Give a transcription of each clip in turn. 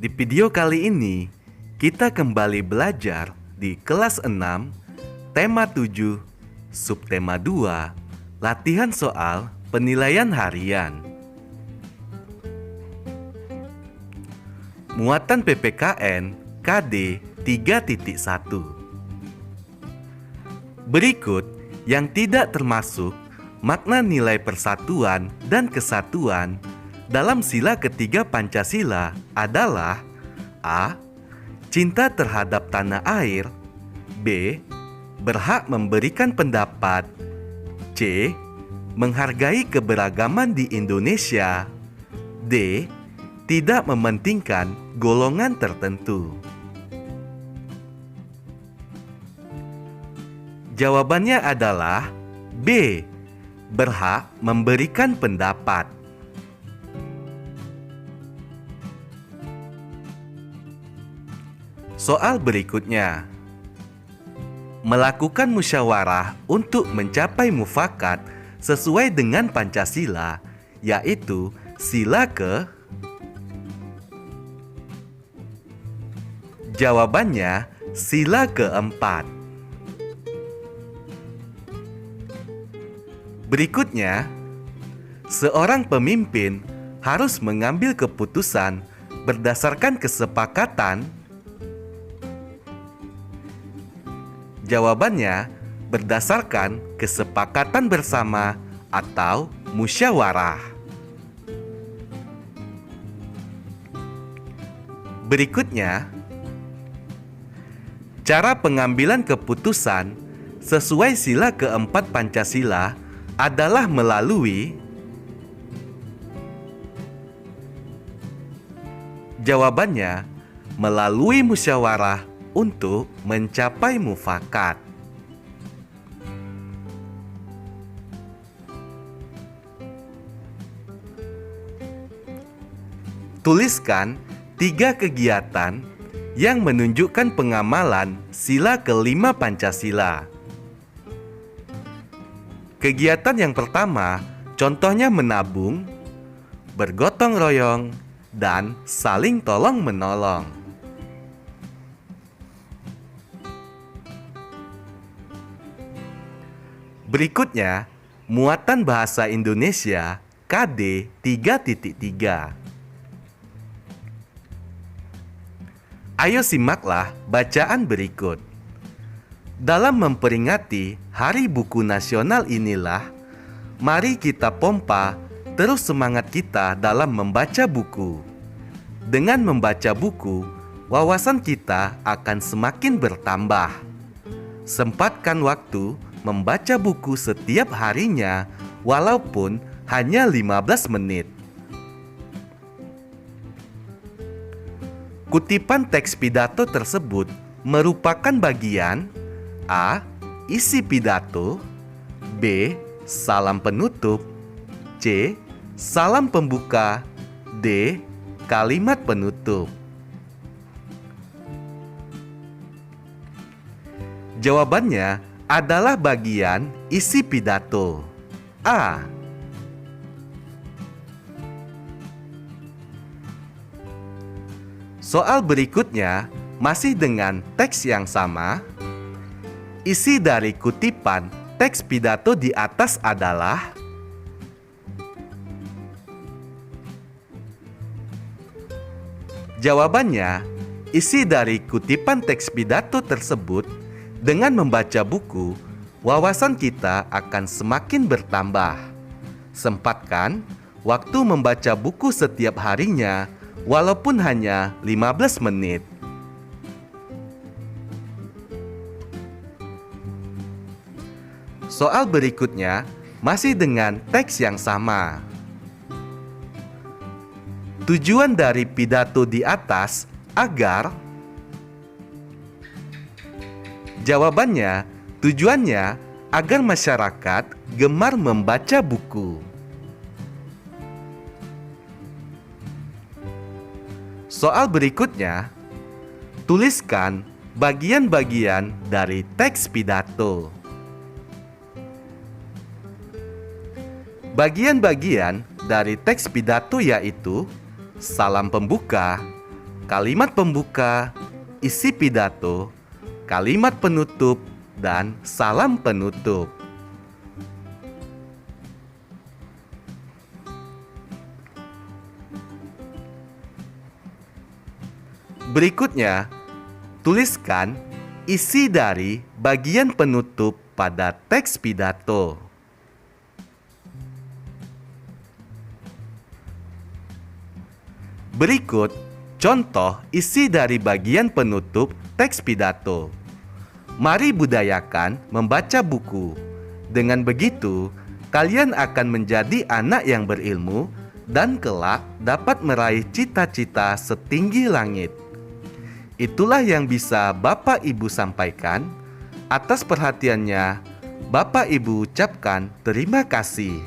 Di video kali ini, kita kembali belajar di kelas 6, tema 7, subtema 2, latihan soal penilaian harian. Muatan PPKN KD 3.1. Berikut yang tidak termasuk makna nilai persatuan dan kesatuan dalam sila ketiga Pancasila adalah A. Cinta terhadap tanah air. B. Berhak memberikan pendapat. C. Menghargai keberagaman di Indonesia. D. Tidak mementingkan golongan tertentu. Jawabannya adalah B. Berhak memberikan pendapat. Soal berikutnya. Melakukan musyawarah untuk mencapai mufakat sesuai dengan Pancasila, yaitu sila ke... Jawabannya sila keempat. Berikutnya, seorang pemimpin harus mengambil keputusan berdasarkan kesepakatan. Jawabannya berdasarkan kesepakatan bersama atau musyawarah. Berikutnya, cara pengambilan keputusan sesuai sila keempat Pancasila adalah melalui... Jawabannya melalui musyawarah untuk mencapai mufakat. Tuliskan 3 kegiatan yang menunjukkan pengamalan sila kelima Pancasila. Kegiatan yang pertama, contohnya menabung, bergotong royong, dan saling tolong-menolong. Berikutnya, muatan bahasa Indonesia KD 3.3. Ayo simaklah bacaan berikut. Dalam memperingati Hari Buku Nasional inilah, mari kita pompa terus semangat kita dalam membaca buku. Dengan membaca buku, wawasan kita akan semakin bertambah. Sempatkan waktu membaca buku setiap harinya, walaupun hanya 15 menit. Kutipan teks pidato tersebut merupakan bagian A. Isi pidato, B. Salam penutup, C. Salam pembuka, D. Kalimat penutup. Jawabannya adalah bagian isi pidato. A. Soal berikutnya masih dengan teks yang sama. Isi dari kutipan teks pidato di atas adalah... Jawabannya, isi dari kutipan teks pidato tersebut. Dengan membaca buku, wawasan kita akan semakin bertambah. Sempatkan waktu membaca buku setiap harinya, walaupun hanya 15 menit. Soal berikutnya masih dengan teks yang sama. Tujuan dari pidato di atas agar... Jawabannya, tujuannya agar masyarakat gemar membaca buku. Soal berikutnya, tuliskan bagian-bagian dari teks pidato. Bagian-bagian dari teks pidato yaitu salam pembuka, kalimat pembuka, isi pidato, kalimat penutup, dan salam penutup. Berikutnya, tuliskan isi dari bagian penutup pada teks pidato. Berikut contoh isi dari bagian penutup teks pidato. Mari budayakan membaca buku. Dengan begitu, kalian akan menjadi anak yang berilmu dan kelak dapat meraih cita-cita setinggi langit. Itulah yang bisa Bapak Ibu sampaikan. Atas perhatiannya, Bapak Ibu ucapkan terima kasih.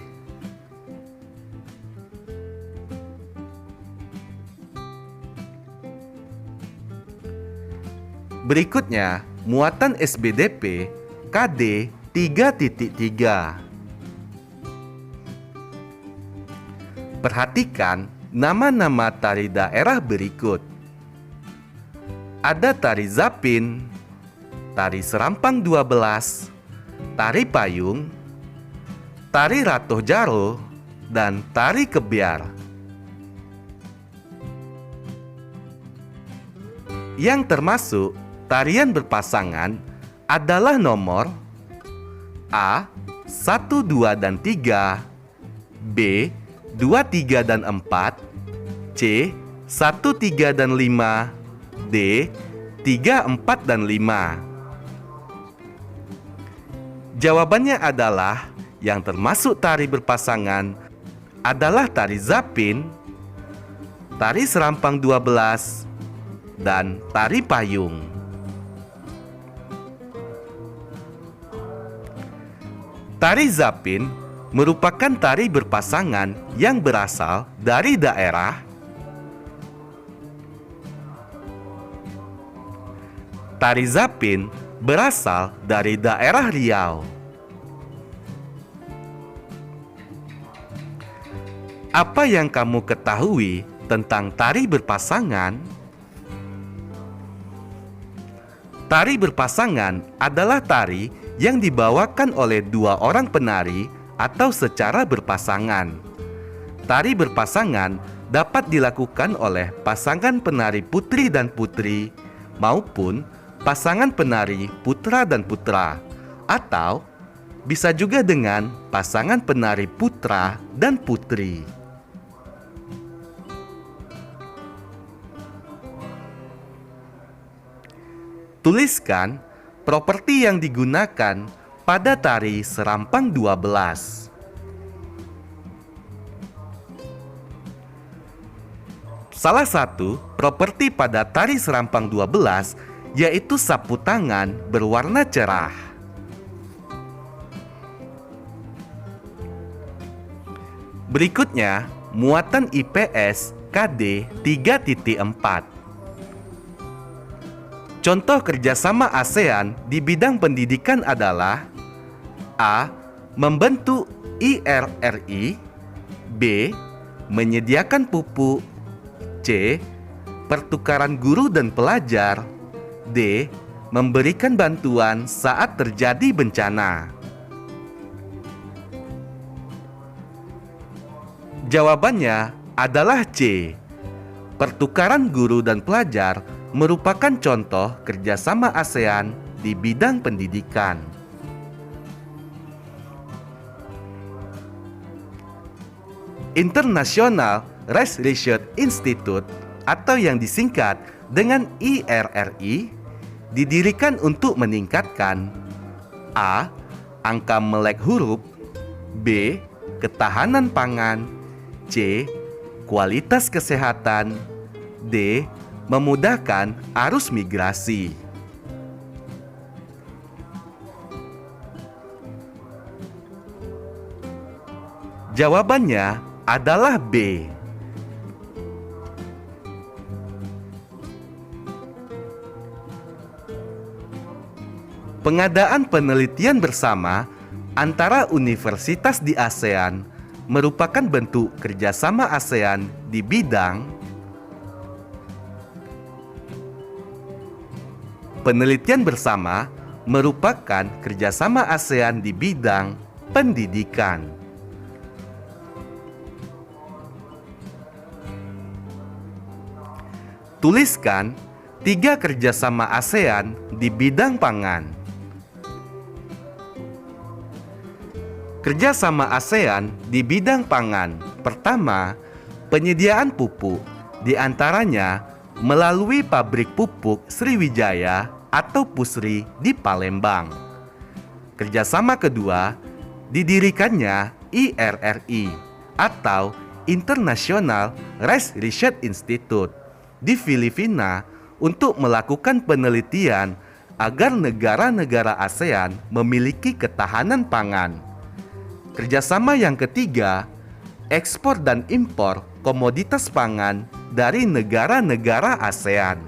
Berikutnya, muatan SBDP KD 3.3. Perhatikan nama-nama tari daerah berikut. Ada tari Zapin, tari Serampang 12, tari Payung, tari Ratoh Jaro, dan tari Kebiar. Yang termasuk tarian berpasangan adalah nomor A 1, 2, dan 3, B 2, 3, dan 4, C 1, 3, dan 5, D 3, 4, dan 5. Jawabannya adalah yang termasuk tari berpasangan adalah tari Zapin, tari Serampang 12, dan tari Payung. Tari Zapin merupakan tari berpasangan yang berasal dari daerah Tari Zapin berasal dari daerah Riau. Apa yang kamu ketahui tentang tari berpasangan? Tari berpasangan adalah tari yang dibawakan oleh dua orang penari atau secara berpasangan. Tari berpasangan dapat dilakukan oleh pasangan penari putri dan putri maupun pasangan penari putra dan putra, atau bisa juga dengan pasangan penari putra dan putri. Tuliskan properti yang digunakan pada tari Serampang 12. Salah satu properti pada tari Serampang 12 yaitu sapu tangan berwarna cerah. Berikutnya, muatan IPS KD 3.4. Contoh kerjasama ASEAN di bidang pendidikan adalah A. Membentuk IRRI, B. Menyediakan pupuk, C. Pertukaran guru dan pelajar, D. Memberikan bantuan saat terjadi bencana. Jawabannya adalah C. Pertukaran guru dan pelajar merupakan contoh kerjasama ASEAN di bidang pendidikan. International Rice Research Institute atau yang disingkat dengan IRRI didirikan untuk meningkatkan A. Angka melek huruf, B. Ketahanan pangan, C. Kualitas kesehatan, D. Memudahkan arus migrasi. Jawabannya adalah B. Pengadaan penelitian bersama antara universitas di ASEAN merupakan bentuk kerjasama ASEAN di bidang Penelitian bersama merupakan kerjasama ASEAN di bidang pendidikan. Tuliskan 3 kerjasama ASEAN di bidang pangan. Kerjasama ASEAN di bidang pangan. Pertama, penyediaan pupuk, di antaranya melalui pabrik pupuk Sriwijaya atau PUSRI di Palembang. Kerjasama kedua, didirikannya IRRI atau International Rice Research Institute di Filipina untuk melakukan penelitian agar negara-negara ASEAN memiliki ketahanan pangan. Kerjasama yang ketiga, ekspor dan impor komoditas pangan dari negara-negara ASEAN.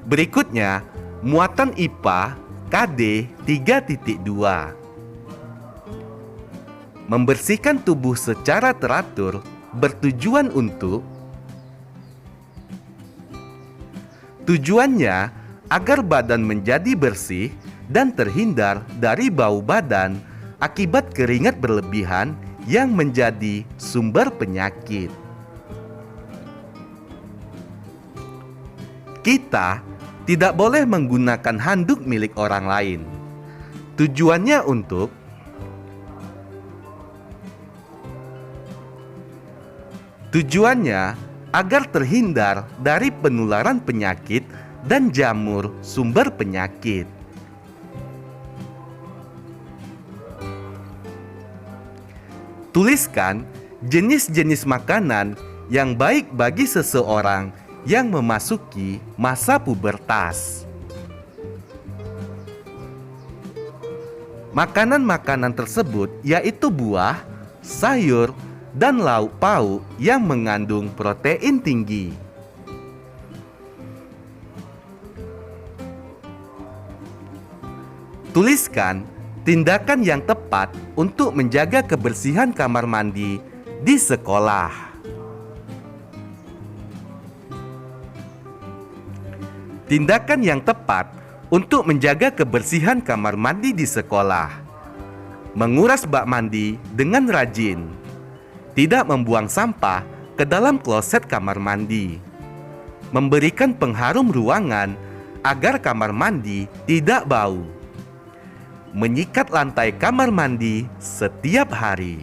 Berikutnya, muatan IPA KD 3.2. Membersihkan tubuh secara teratur bertujuan untuk tujuannya agar badan menjadi bersih dan terhindar dari bau badan akibat keringat berlebihan yang menjadi sumber penyakit. Kita tidak boleh menggunakan handuk milik orang lain. Tujuannya agar terhindar dari penularan penyakit dan jamur sumber penyakit. Tuliskan jenis-jenis makanan yang baik bagi seseorang yang memasuki masa pubertas. Makanan-makanan tersebut yaitu buah, sayur, dan lauk pauk yang mengandung protein tinggi. Tuliskan tindakan yang tepat untuk menjaga kebersihan kamar mandi di sekolah. Tindakan yang tepat untuk menjaga kebersihan kamar mandi di sekolah. Menguras bak mandi dengan rajin. Tidak membuang sampah ke dalam kloset kamar mandi. Memberikan pengharum ruangan agar kamar mandi tidak bau. Menyikat lantai kamar mandi setiap hari.